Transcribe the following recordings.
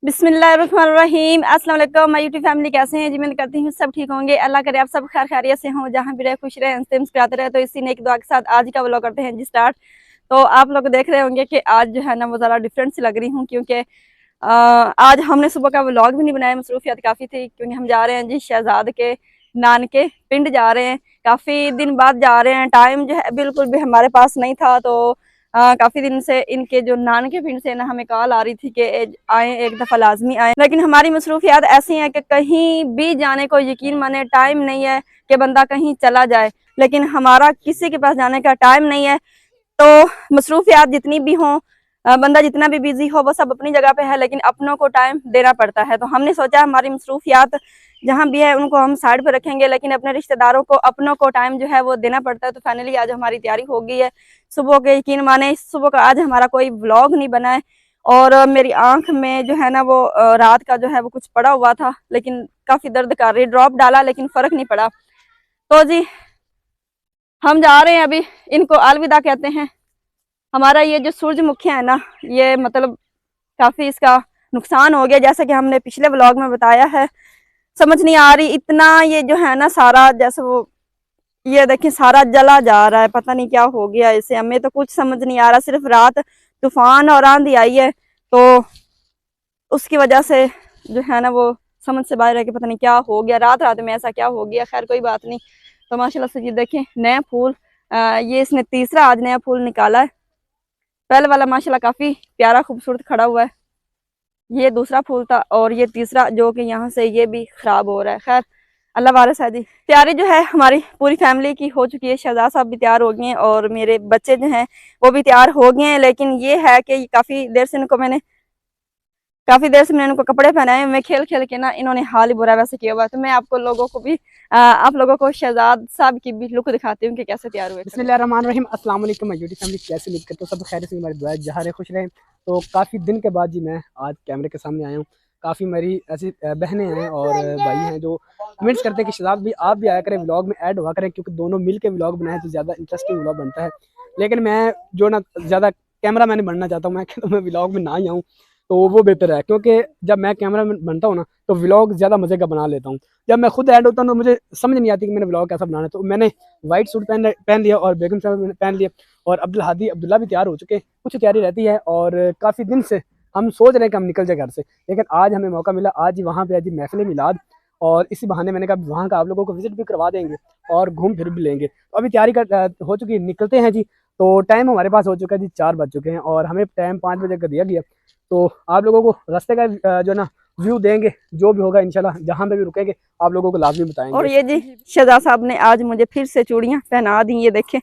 बिस्मिल्लाहिर्रहमानिर्रहीम। अस्सलाम वालेकुम माय यूट्यूब फैमिली, कैसे हैं जी? मैं करती हूँ सब ठीक होंगे। अल्लाह करे आप सब खैर खैरियत से हों, जहाँ भी रहे खुश रहे, हंसते मुस्कुराते रहे। तो इसी नेक दुआ के साथ आज का व्लॉग करते हैं जी स्टार्ट। तो आप लोग देख रहे होंगे कि आज जो है ना वो ज़रा डिफरेंट सी लग रही हूँ, क्योंकि आज हमने सुबह का व्लॉग भी नहीं बनाया, मसरूफियत काफ़ी थी, क्योंकि हम जा रहे हैं जी शहजाद के नानके पिंड जा रहे हैं। काफ़ी दिन बाद जा रहे हैं, टाइम जो है बिल्कुल भी हमारे पास नहीं था। तो काफ़ी दिन से इनके जो नानके पिंड से ना हमें कॉल आ रही थी कि आए, एक दफ़ा लाजमी आए, लेकिन हमारी मसरूफियात ऐसी हैं कि कहीं भी जाने को यकीन माने टाइम नहीं है कि बंदा कहीं चला जाए, लेकिन हमारा किसी के पास जाने का टाइम नहीं है। तो मसरूफियात जितनी भी हों, बंदा जितना भी बिजी हो, वो सब अपनी जगह पे है, लेकिन अपनों को टाइम देना पड़ता है। तो हमने सोचा हमारी मसरूफियात जहाँ भी है उनको हम साइड पर रखेंगे, लेकिन अपने रिश्तेदारों को, अपनों को टाइम जो है वो देना पड़ता है। तो फाइनली आज हमारी तैयारी हो गई है सुबह के, यकीन माने सुबह का आज हमारा कोई व्लॉग नहीं बना है। और मेरी आंख में जो है ना वो रात का जो है वो कुछ पड़ा हुआ था, लेकिन काफ़ी दर्द कर रही, ड्रॉप डाला लेकिन फ़र्क नहीं पड़ा। तो जी हम जा रहे हैं अभी, इनको अलविदा कहते हैं। हमारा ये जो सूरजमुखी है ना, ये मतलब काफ़ी इसका नुकसान हो गया, जैसा कि हमने पिछले व्लॉग में बताया है। समझ नहीं आ रही, इतना ये जो है ना सारा, जैसे वो ये देखिए सारा जला जा रहा है, पता नहीं क्या हो गया इसे, हमें तो कुछ समझ नहीं आ रहा। सिर्फ रात तूफान और आंधी आई है, तो उसकी वजह से जो है ना वो समझ से बाहर है कि पता नहीं क्या हो गया, रात रात में ऐसा क्या हो गया। खैर कोई बात नहीं। तो माशाल्लाह से ये देखें नया फूल, ये इसने तीसरा आज नया फूल निकाला है। पहले वाला माशाल्लाह काफ़ी प्यारा खूबसूरत खड़ा हुआ है, ये दूसरा फूल था, और ये तीसरा जो कि यहाँ से ये भी ख़राब हो रहा है। खैर अल्लाह वारिस है जी। तैयारी जो है हमारी पूरी फैमिली की हो चुकी है। शहजाद साहब भी तैयार हो गए हैं और मेरे बच्चे जो हैं वो भी तैयार हो गए हैं, लेकिन ये है कि काफ़ी देर से मैंने इनको कपड़े पहनाए, मैं खेल खेल के ना इन्होंने हाल ही बुरा वैसे किया हुआ है। तो मैं आपको लोगों को भी आप लोगों को शहजाद साहब की भी लुक दिखाती हूँ कि कैसे तैयार हुए। बिस्मिल्लाहिर्रहमानिर्रहीम। अस्सलाम वालेकुम यूट्यूब फैमिली, कैसे उम्मीद करते हो सब खैर से, हमारी दुआ जहाँ रहे खुश रहें। तो काफ़ी दिन के बाद जी मैं आज कैमरे के सामने आया हूँ। काफ़ी मेरी ऐसी बहनें हैं और भाई हैं जो कमेंट्स करते हैं कि शहजाद भी आप भी आया करें, व्लॉग में ऐड हुआ करें, क्योंकि दोनों मिल के व्लॉग बनाए तो ज़्यादा इंटरेस्टिंग व्लॉग बनता है। लेकिन मैं जो ना ज़्यादा कैमरा मैन बनना चाहता हूँ, मैं कहता हूँ मैं व्लॉग में ना ही आऊँ तो वो बेहतर है, क्योंकि जब मैं कैमरा मैन बनता हूँ ना तो व्लॉग ज़्यादा मज़े का बना लेता हूँ। जब मैं खुद ऐड होता हूँ तो मुझे समझ नहीं आती कि मैंने व्लॉग कैसा बनाना है। तो मैंने वाइट सूट पहन लिया और बेगम साहब पहन लिया, और अब्दुल्ला भी तैयार हो चुके हैं। कुछ तैयारी रहती है और काफ़ी दिन से हम सोच रहे हैं कि हम निकल जाए घर से, लेकिन आज हमें मौका मिला। आज ही वहाँ पे आज महफिल मिलाद, और इसी बहाने मैंने कहा वहाँ का आप लोगों को विजिट भी करवा देंगे और घूम फिर भी लेंगे। तो अभी तैयारी हो चुकी है, निकलते हैं जी। तो टाइम हमारे पास हो चुका है जी 4 बज चुके हैं, और हमें टाइम 5 बजे का दिया गया। तो आप लोगों को रास्ते का जो ना व्यू देंगे, जो भी होगा इंशाल्लाह, जहाँ पे भी रुकेंगे आप लोगों को लाजमी बताएंगे। और ये जी शहजाद साहब ने आज मुझे फिर से चूड़ियाँ पहना दी, ये देखें।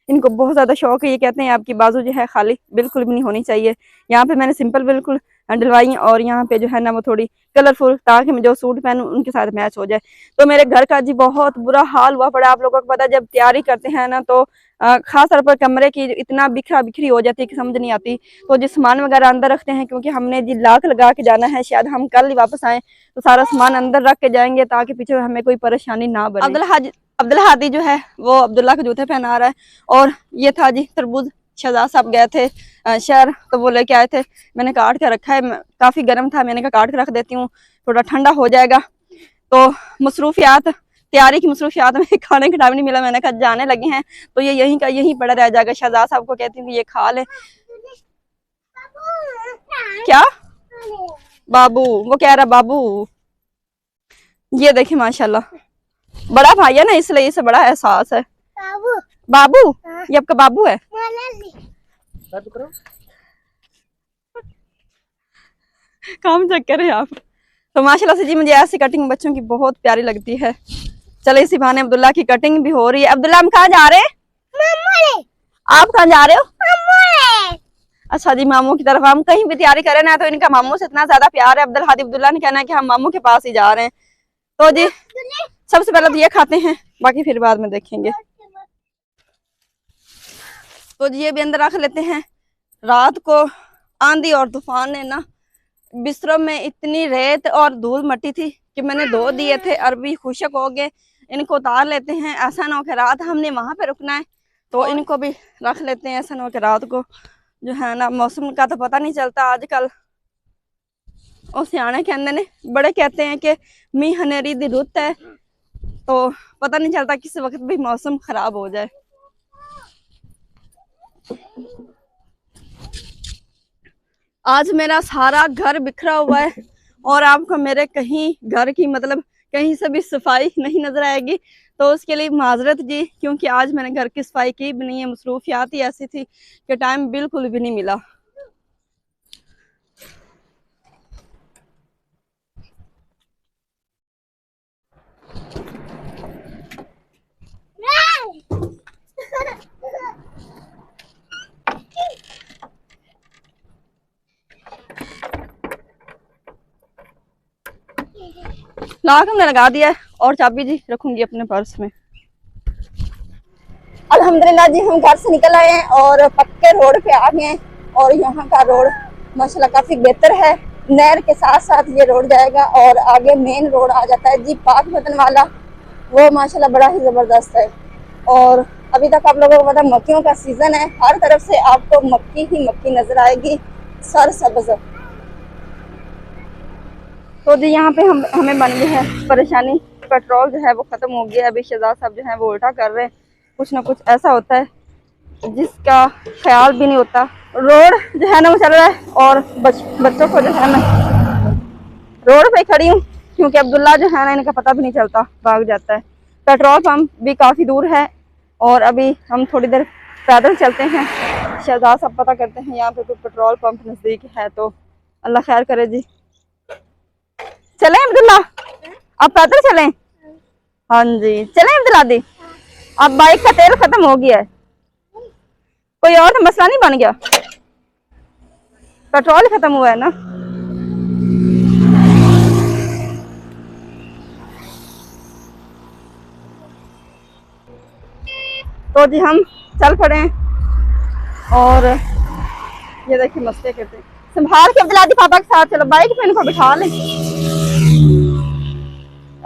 इनको बहुत ज़्यादा शौक है, ये कहते हैं आपकी बाजू जो है खाली बिल्कुल भी नहीं होनी चाहिए। यहाँ पे मैंने सिंपल बिल्कुल डलवाई, और यहाँ पे जो है ना वो थोड़ी कलरफुल, ताकि मैं जो सूट पहनूं उनके साथ मैच हो जाए। तो मेरे घर का जी बहुत बुरा हाल हुआ पड़ा। आप लोगों को पता है जब तैयारी करते हैं ना तो खास तौर पर कमरे की इतना बिखरा बिखरी हो जाती है कि समझ नहीं आती। तो जो सामान वगैरह अंदर रखते हैं, क्योंकि हमने जी लाक लगा के जाना है, शायद हम कल ही वापस आए, तो सारा सामान अंदर रख के जाएंगे ताकि पीछे हमें कोई परेशानी ना बने। अब्दुल हादी जो है वो अब्दुल्ला के जूते पहना रहा है। और ये था जी तरबूज, शहजाद साहब गए थे शहर तो वो लेके आए थे, मैंने काट के रखा है। काफ़ी गर्म था, मैंने कहा काट के रख देती हूँ, थोड़ा ठंडा हो जाएगा। तो मसरूफियात, तैयारी की मसरूफियात में खाने का टाइम नहीं मिला, मैंने कहा जाने लगे हैं तो ये यहीं का यहीं पड़ा रह जाएगा। शहजाद साहब को कहती हूँ ये खा ले। क्या बाबू? वो कह रहा बाबू। ये देखिए माशाल्लाह बड़ा भाई है ना, इसलिए इसे बड़ा एहसास है। बाबू बाबू, ये आपका बाबू है। काम चेक करें आप। तो माशाल्लाह से जी मुझे ऐसी कटिंग बच्चों की बहुत प्यारी लगती है। चले इसी बहाने अब्दुल्ला की कटिंग भी हो रही है। अब्दुल्ला हम कहाँ जा रहे हैं? आप कहाँ जा रहे हो? अच्छा जी मामू की तरफ। हम कहीं भी तैयारी करें ना तो इनका मामू से इतना ज्यादा प्यार है, अब्दुल हादी अब्दुल्ला ने कहना है कि हम मामू के पास ही जा रहे हैं। तो जी सबसे पहले तो ये खाते हैं, बाकी फिर बाद में देखेंगे। तो जी ये भी अंदर रख लेते हैं। रात को आंधी और तूफान ने ना बिस्तरों में इतनी रेत और धूल मट्टी थी कि मैंने धो दिए थे, अरबी खुशक हो गए। इनको उतार लेते हैं, ऐसा ना हो कि रात हमने वहां पे रुकना है, तो इनको भी रख लेते हैं। ऐसा ना हो कि रात को जो है ना मौसम का तो पता नहीं चलता आजकल, और सियाने कहते ने बड़े कहते हैं कि मीह हनेरी दी रुत है, तो पता नहीं चलता किस वक्त भी मौसम खराब हो जाए। आज मेरा सारा घर बिखरा हुआ है और आपको मेरे कहीं घर की मतलब कहीं से भी सफाई नहीं नजर आएगी, तो उसके लिए माजरत जी, क्योंकि आज मैंने घर की सफाई की भी नहीं है। मसरूफियात ही ऐसी थी कि टाइम बिल्कुल भी नहीं मिला। लॉक हमने लगा दिया है और चाबी जी रखूंगी अपने पर्स में। अल्हम्दुलिल्लाह जी, हम घर से निकल आए हैं और पक्के रोड पे आ गए हैं और यहाँ का रोड माशाल्लाह काफी बेहतर है। नहर के साथ साथ ये रोड जाएगा और आगे मेन रोड आ जाता है जी पाक बतन वाला, वो माशाल्लाह बड़ा ही जबरदस्त है। और अभी तक आप लोगों को पता मक्कियों का सीजन है, हर तरफ से आपको मक्की ही मक्की नजर आएगी, सर सब्ज। तो जी यहाँ पे हमें बन गई है परेशानी, पेट्रोल जो है वो खत्म हो गया। अभी शहजाद साहब जो है वो उल्टा कर रहे हैं। कुछ ना कुछ ऐसा होता है जिसका ख्याल भी नहीं होता। रोड जो है ना वो चल रहा है और बच्चों को जो है मैं रोड पे खड़ी हूँ क्योंकि अब्दुल्ला जो है ना इनका पता भी नहीं चलता, भाग जाता है। पेट्रोल पंप भी काफ़ी दूर है और अभी हम थोड़ी देर पैदल चलते हैं। शहजाद साहब पता करते हैं यहाँ पे कोई पेट्रोल पंप नज़दीक है, तो अल्लाह खैर करे जी। चलें अब्दुल्ला, आप पैदल चलें? हाँ जी चलें अब्दुल्ला दी। अब बाइक का तेल खत्म हो गया है, कोई और तो मसला नहीं बन गया, पेट्रोल खत्म हुआ है ना। तो जी हम चल पड़े हैं और ये देखिए मस्ती करते हैं। संभाल के अब्दुल्ला दी पापा के साथ चलो, बाइक पे इनको बिठा लें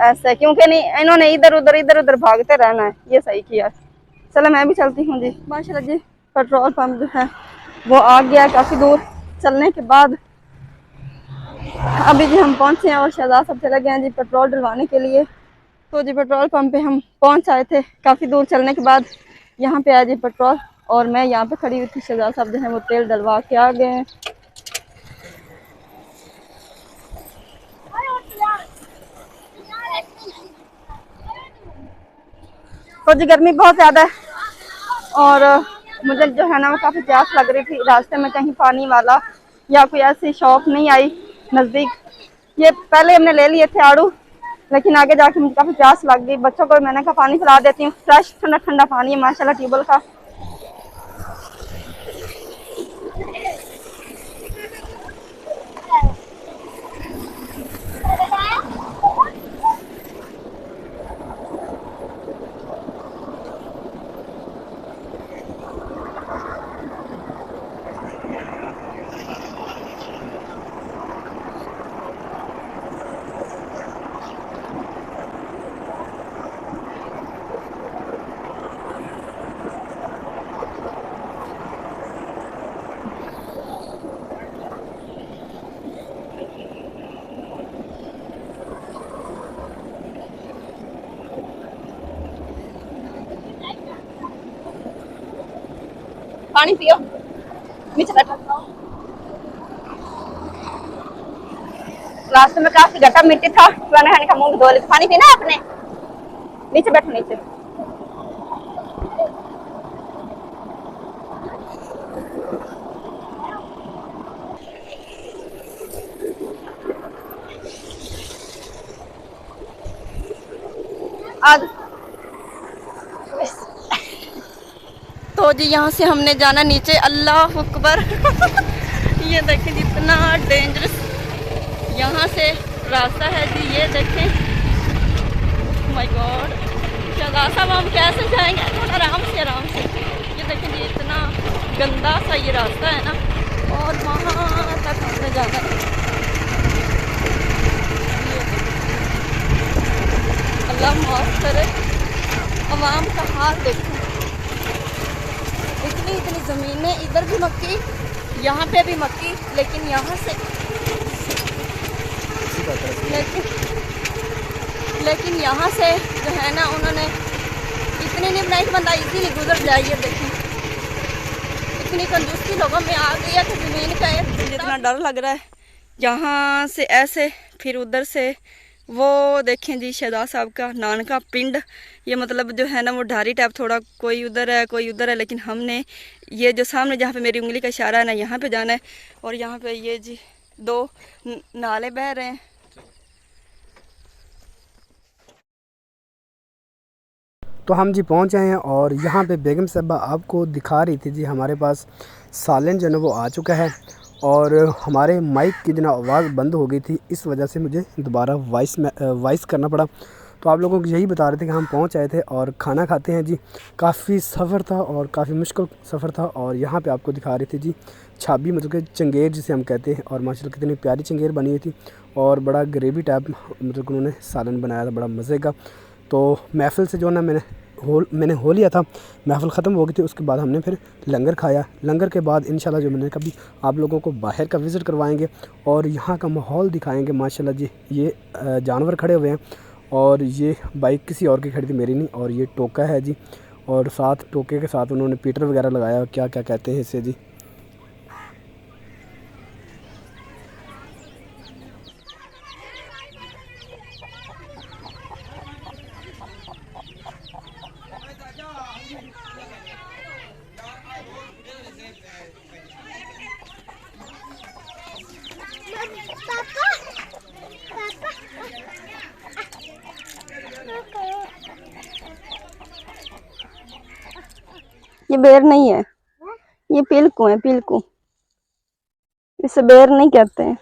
ऐसे, क्योंकि नहीं इन्होंने इधर उधर भागते रहना है। ये सही किया। चलो मैं भी चलती हूँ जी। माशाल्लाह जी पेट्रोल पंप जो है वो आ गया है काफ़ी दूर चलने के बाद। अभी जी हम पहुँचे हैं और शहजाद सब चले गए हैं जी पेट्रोल डलवाने के लिए। तो जी पेट्रोल पंप पे हम पहुँच आए थे काफ़ी दूर चलने के बाद। यहाँ पे आया जी पेट्रोल और मैं यहाँ पे खड़ी हुई थी। शहजाद साहब जो है वो तेल डलवा के आ गए हैं। तो जी गर्मी बहुत ज़्यादा है और मुझे जो है ना वो काफ़ी प्यास लग रही थी। रास्ते में कहीं पानी वाला या कोई ऐसी शॉप नहीं आई नज़दीक। ये पहले हमने ले लिए थे आड़ू, लेकिन आगे जाके मुझे काफ़ी प्यास लग गई। बच्चों को मैंने कहा पानी पिला देती हूँ, फ्रेश ठंडा ठंडा पानी है माशाल्लाह ट्यूबवेल का। पानी पियो, नीचे बैठो। रास्ते में काफी गड्ढा मिट्टी था, मैंने का मुंह धो लिया। पानी पीना आपने? नीचे बैठो नीचे। आज तो जी यहाँ से हमने जाना नीचे। अल्लाह अकबर ये देखें जितना डेंजरस यहाँ से रास्ता है जी। ये देखें माय गॉड। शहजाद साहब हम कैसे जाएंगे? थोड़ा आराम से। ये देखें जी इतना गंदा सा ये रास्ता है ना, और वहाँ तक हमने जाना है। अल्लाह माफ करे, अवाम का हाल देखो। इतनी ज़मीनें, इधर भी मक्की, यहाँ पे भी मक्की, लेकिन यहाँ से का होता है। लेकिन यहाँ से जो है ना उन्होंने इतनी नहीं बनाई कि बंदा इजीली गुजर जाए। ये देखें इतनी कंजूसी लोगों में आ गई है कि ज़मीन का जितना डर लग रहा है। यहाँ से ऐसे फिर उधर से वो देखें जी शहजाद साहब का नान का पिंड। ये मतलब जो है ना वो ढारी टाइप, थोड़ा कोई उधर है कोई उधर है, लेकिन हमने ये जो सामने जहाँ पे मेरी उंगली का इशारा है ना यहाँ पे जाना है। और यहाँ पे ये जी 2 नाले बह रहे हैं। तो हम जी पहुँच आए हैं और यहाँ पे बेगम साहबा आपको दिखा रही थी जी हमारे पास सालन जो है वो आ चुका है और हमारे माइक की जो आवाज़ बंद हो गई थी, इस वजह से मुझे दोबारा वॉइस करना पड़ा। तो आप लोगों को यही बता रहे थे कि हम पहुँच आए थे और खाना खाते हैं जी। काफ़ी सफ़र था और काफ़ी मुश्किल सफ़र था और यहाँ पे आपको दिखा रही थी जी छाबी, मतलब कि चंगेर जिसे हम कहते हैं। और माशाल्लाह कितनी प्यारी चंगेर बनी हुई थी और बड़ा ग्रेवी टाइप मतलब उन्होंने सालन बनाया था, बड़ा मज़े का। तो महफ़िल से जो ना मैंने हो लिया था, महफ़िल ख़त्म हो गई थी। उसके बाद हमने फिर लंगर खाया। लंगर के बाद इंशाल्लाह जो मैंने कभी आप लोगों को बाहर का विज़िट करवाएंगे और यहाँ का माहौल दिखाएंगे। माशाल्लाह जी ये जानवर खड़े हुए हैं और ये बाइक किसी और की खड़ी थी, मेरी नहीं। और ये टोका है जी, और साथ टोके के साथ उन्होंने पीटर वगैरह लगाया, क्या क्या कहते हैं इसे जी। ये बेर नहीं है, ये पिलकू है, पिलकू। इसे बेर नहीं कहते हैं।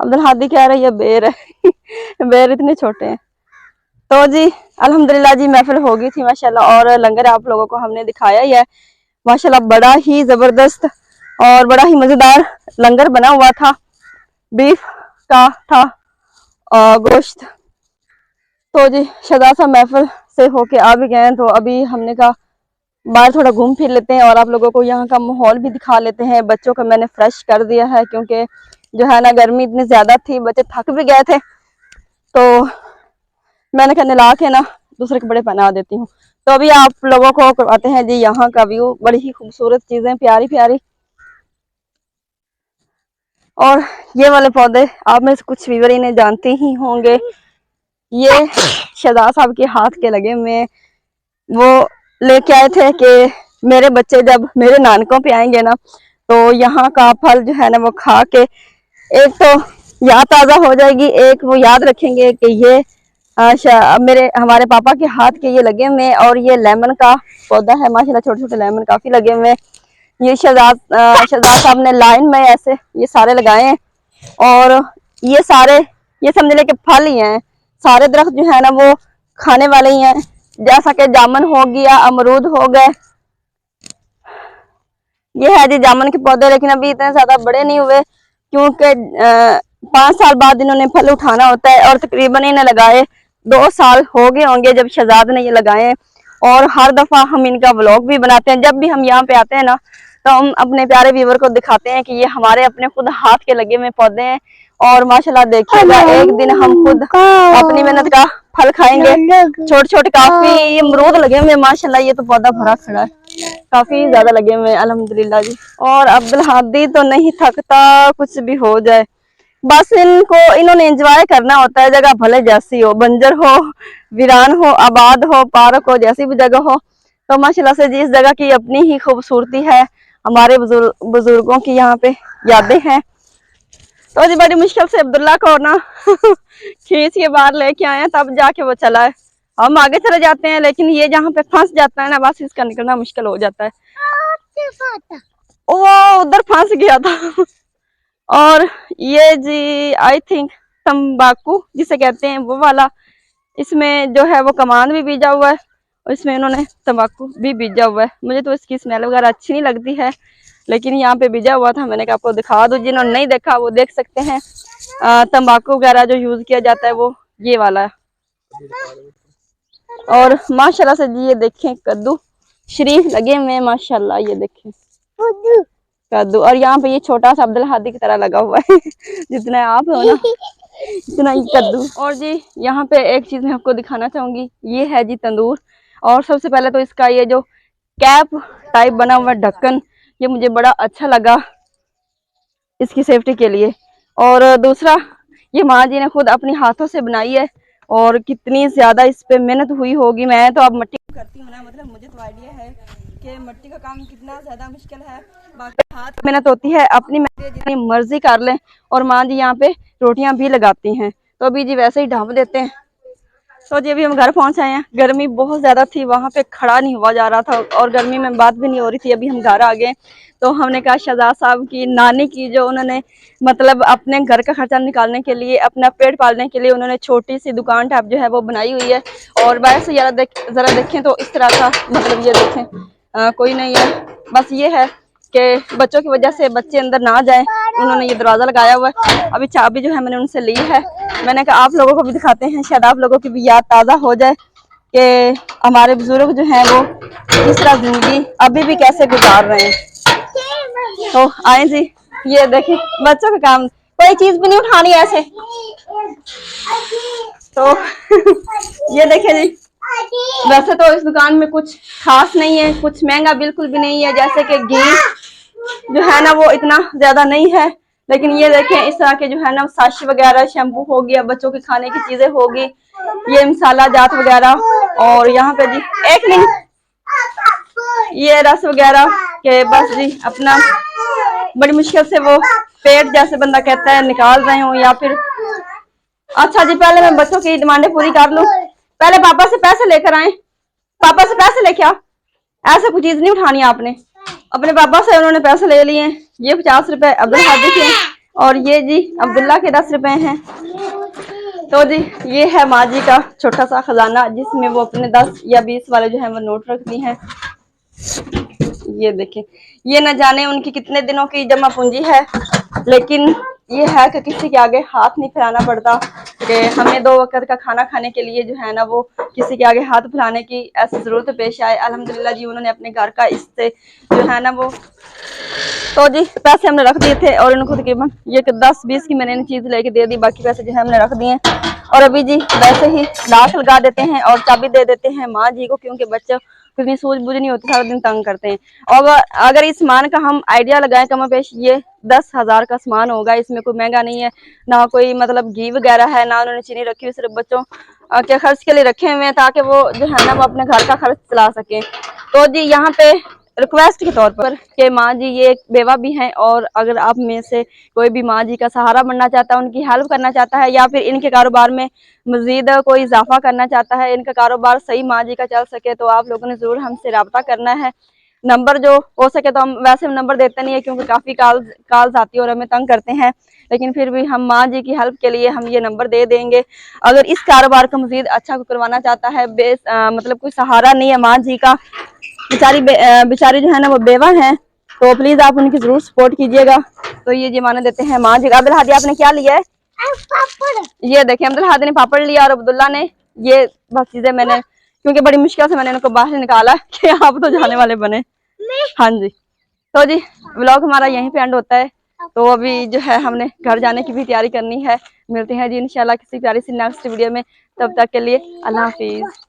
अब्दुल हादी कह रहा है ये बेर है। बेर इतने छोटे हैं। तो जी अल्हम्दुलिल्लाह जी महफिल हो गई थी माशाल्लाह, और लंगर आप लोगों को हमने दिखाया ही है माशाल्लाह। बड़ा ही ज़बरदस्त और बड़ा ही मज़ेदार लंगर बना हुआ था। बीफ का था गोश्त। तो जी शहजाद साहब महफिल से होके आ भी गए हैं, तो अभी हमने कहा बाहर थोड़ा घूम फिर लेते हैं और आप लोगों को यहाँ का माहौल भी दिखा लेते हैं। बच्चों को मैंने फ्रेश कर दिया है क्योंकि जो है ना गर्मी इतनी ज़्यादा थी, बच्चे थक भी गए थे। तो मैंने कहा नला के ना दूसरे कपड़े पहना देती हूँ। तो अभी आप लोगों को करवाते हैं जी यहाँ का व्यू। बड़ी ही खूबसूरत चीज़ें, प्यारी प्यारी। और ये वाले पौधे आप में से कुछ व्यूअर इन्हें जानते ही होंगे। ये शहजाद साहब के हाथ के लगे हुए, वो लेके आए थे कि मेरे बच्चे जब मेरे नानकों पे आएंगे ना तो यहाँ का फल जो है ना वो खा के एक तो याद ताज़ा हो जाएगी, एक वो याद रखेंगे कि ये हमारे पापा के हाथ के ये लगे हुए। और ये लेमन का पौधा है माशाल्लाह, छोटे छोटे लेमन काफ़ी लगे हुए हैं। ये शहजाद साहब ने लाइन में ऐसे ये सारे लगाए हैं और ये सारे ये समझ ले कि फल ही हैं। सारे दरख्त जो है ना वो खाने वाले ही हैं, जैसा कि जामुन हो गया, अमरूद हो गए। ये है जी जामुन के पौधे, लेकिन अभी इतने ज्यादा बड़े नहीं हुए क्योंकि 5 साल बाद इन्होंने फल उठाना होता है और तकरीबन इन्हें लगाए 2 साल हो गए होंगे जब शहजाद ने ये लगाए हैं। और हर दफा हम इनका व्लॉग भी बनाते हैं। जब भी हम यहाँ पे आते हैं ना तो हम अपने प्यारे व्यूवर को दिखाते हैं कि ये हमारे अपने खुद हाथ के लगे हुए पौधे हैं। और माशाल्लाह देखिएगा एक दिन हम खुद अपनी मेहनत का फल खाएंगे। छोटे छोटे काफी अमरूद लगे हुए माशाल्लाह, ये तो पौधा भरा खड़ा है, काफी ज्यादा लगे हुए हैं अल्हम्दुलिल्लाह जी। और अब्दुल हादी तो नहीं थकता कुछ भी हो जाए, बस इन्होंने एंजॉय करना होता है। जगह भले जैसी हो, बंजर हो, वीरान हो, आबाद हो, पार्क हो, जैसी भी जगह हो, तो माशाल्लाह से जी इस जगह की अपनी ही खूबसूरती है। हमारे बुजुर्गों की यहाँ पे यादें हैं। तो जी बड़ी मुश्किल से अब्दुल्ला को ना खींच के बाहर लेके आए हैं, तब जाके वो चला है। हम आगे चले जाते हैं लेकिन ये जहाँ पे फंस जाता है ना बस इसका निकलना मुश्किल हो जाता है। वो उधर फंस गया था। और ये जी आई थिंक तंबाकू जिसे कहते हैं वो वाला, इसमें जो है वो कमान भी बीजा हुआ है और इसमें इन्होंने तंबाकू भी बीजा हुआ है। मुझे तो इसकी स्मेल वगैरह अच्छी नहीं लगती है, लेकिन यहाँ पे बीजा हुआ था। मैंने कहा आपको दिखा दो, जिन्होंने नहीं देखा वो देख सकते हैं। तंबाकू वगैरह जो यूज किया जाता है वो ये वाला है। और माशाल्लाह से जी ये देखें कद्दू शरीफ लगे हुए हैं माशाल्लाह, ये देखें कद्दू। और यहाँ पे ये छोटा सा अब्दुल हादी की तरह लगा हुआ है जितना आप हो ना इतना ही कद्दू। और जी यहाँ पे एक चीज मैं आपको दिखाना चाहूंगी, ये है जी तंदूर। और सबसे पहले तो इसका ये जो कैप टाइप बना हुआ ढक्कन, ये मुझे बड़ा अच्छा लगा इसकी सेफ्टी के लिए। और दूसरा, ये माँ जी ने खुद अपने हाथों से बनाई है और कितनी ज्यादा इस पे मेहनत हुई होगी। मैं तो अब मट्टी करती हूँ ना, मतलब मुझे तो आइडिया है कि मट्टी का काम कितना ज्यादा मुश्किल है। बाकी हाथ की मेहनत होती है, अपनी मेहनत जितनी मर्जी कर लें। और माँ जी यहाँ पे रोटियां भी लगाती हैं, तो अभी जी वैसे ही ढाँप देते हैं। तो जी अभी हम घर पहुंच आए हैं। गर्मी बहुत ज्यादा थी, वहां पे खड़ा नहीं हुआ जा रहा था और गर्मी में बात भी नहीं हो रही थी। अभी हम घर आ गए तो हमने कहा शहजाद साहब की नानी की जो उन्होंने मतलब अपने घर का खर्चा निकालने के लिए, अपना पेट पालने के लिए उन्होंने छोटी सी दुकान टाइप जो है वो बनाई हुई है। और वैसे जरा देखें तो इस तरह का, मतलब ये देखें कोई नहीं है, बस ये है कि बच्चों की वजह से बच्चे अंदर ना जाए, उन्होंने ये दरवाजा लगाया हुआ है। अभी चाबी जो है मैंने उनसे ली है। मैंने कहा आप लोगों को भी दिखाते हैं, शायद आप लोगों की भी याद ताज़ा हो जाए कि हमारे बुजुर्ग जो हैं वो किस तरह जिंदगी अभी भी कैसे गुजार रहे हैं। तो आए जी, ये देखें बच्चों का काम, कोई चीज भी नहीं उठानी ऐसे। तो ये देखें जी, वैसे तो इस दुकान में कुछ खास नहीं है, कुछ महंगा बिल्कुल भी नहीं है। जैसे कि घी जो है ना वो इतना ज्यादा नहीं है, लेकिन ये देखें इस तरह के जो है ना साशी वगैरह, शैम्पू हो गया, बच्चों के खाने की चीजें होगी, ये मसाला जात वगैरह। और यहाँ पे जी एक मिनट, ये रस वगैरह के बस जी अपना बड़ी मुश्किल से वो पेट जैसे बंदा कहता है निकाल रहे हो या फिर। अच्छा जी, पहले मैं बच्चों की डिमांडें पूरी कर लूं। पहले पापा से पैसे लेकर आए, पापा से पैसे लेके आओ। ऐसे कोई चीज नहीं उठानी आपने। अपने पापा से उन्होंने पैसे ले लिए। ये 50 रुपए अब्दुल हादी के और ये जी अब्दुल्ला के 10 रुपए हैं। तो जी ये है माँ जी का छोटा सा खजाना, जिसमें वो अपने 10 या 20 वाले जो है वो नोट रखती हैं। ये देखें, ये न जाने उनकी कितने दिनों की जमा पूंजी है, लेकिन ये है कि किसी के आगे हाथ नहीं फैलाना पड़ता। कि हमें 2 वक्त का खाना खाने के लिए जो है ना वो किसी के आगे हाथ फैलाने की ऐसी जरूरत पेश आए। अल्हम्दुलिल्लाह जी उन्होंने अपने घर का इससे जो है ना वो। तो जी पैसे हमने रख दिए थे और इनको तकरीबन ये 10-20 की मैंने इन चीज लेके दे दी, बाकी पैसे जो है हमने रख दिए। और अभी जी वैसे ही लाश लगा देते हैं और चाबी दे देते हैं माँ जी को, क्योंकि बच्चे कितनी सूझबूझ नहीं होती, सारा दिन तंग करते हैं। और अगर इस सामान का हम आइडिया लगाएं कम पेश, ये 10,000 का सामान होगा। इसमें कोई महंगा नहीं है, ना कोई मतलब घी वगैरह है, ना उन्होंने चीनी रखी हुई, सिर्फ बच्चों के खर्च के लिए रखे हुए हैं ताकि वो जो है ना वो अपने घर का खर्च चला सके। तो जी यहाँ पे रिक्वेस्ट के तौर पर कि माँ जी ये एक बेवा भी हैं, और अगर आप में से कोई भी माँ जी का सहारा बनना चाहता है, उनकी हेल्प करना चाहता है, या फिर इनके कारोबार में मजीद कोई इजाफा करना चाहता है, इनका कारोबार सही माँ जी का चल सके, तो आप लोगों ने जरूर हमसे रब्ता करना है। नंबर जो हो सके तो हम वैसे नंबर देते नहीं है, क्योंकि काफ़ी कॉल्स आती है और हमें तंग करते हैं, लेकिन फिर भी हम माँ जी की हेल्प के लिए हम ये नंबर दे देंगे। अगर इस कारोबार को मजीद अच्छा करवाना चाहता है, मतलब कोई सहारा नहीं है माँ जी का, बेचारी जो है ना वो बेवा है, तो प्लीज आप उनकी जरूर सपोर्ट कीजिएगा। तो ये जमाने देते हैं माँ जी। अब्दुल हादी आपने क्या लिया है? ये देखिए अब्दुल हादी ने पापड़ लिया और अब्दुल्ला ने ये बस चीजें, मैंने क्योंकि बड़ी मुश्किल से मैंने इनको बाहर निकाला कि आप तो जाने वाले बने। हाँ जी, तो जी व्लॉग हमारा यहीं पे एंड होता है। तो अभी जो है हमने घर जाने की भी तैयारी करनी है। मिलते हैं जी इंशाल्लाह किसी प्यारी सी नेक्स्ट वीडियो में, तब तक के लिए अल्लाह हाफिज।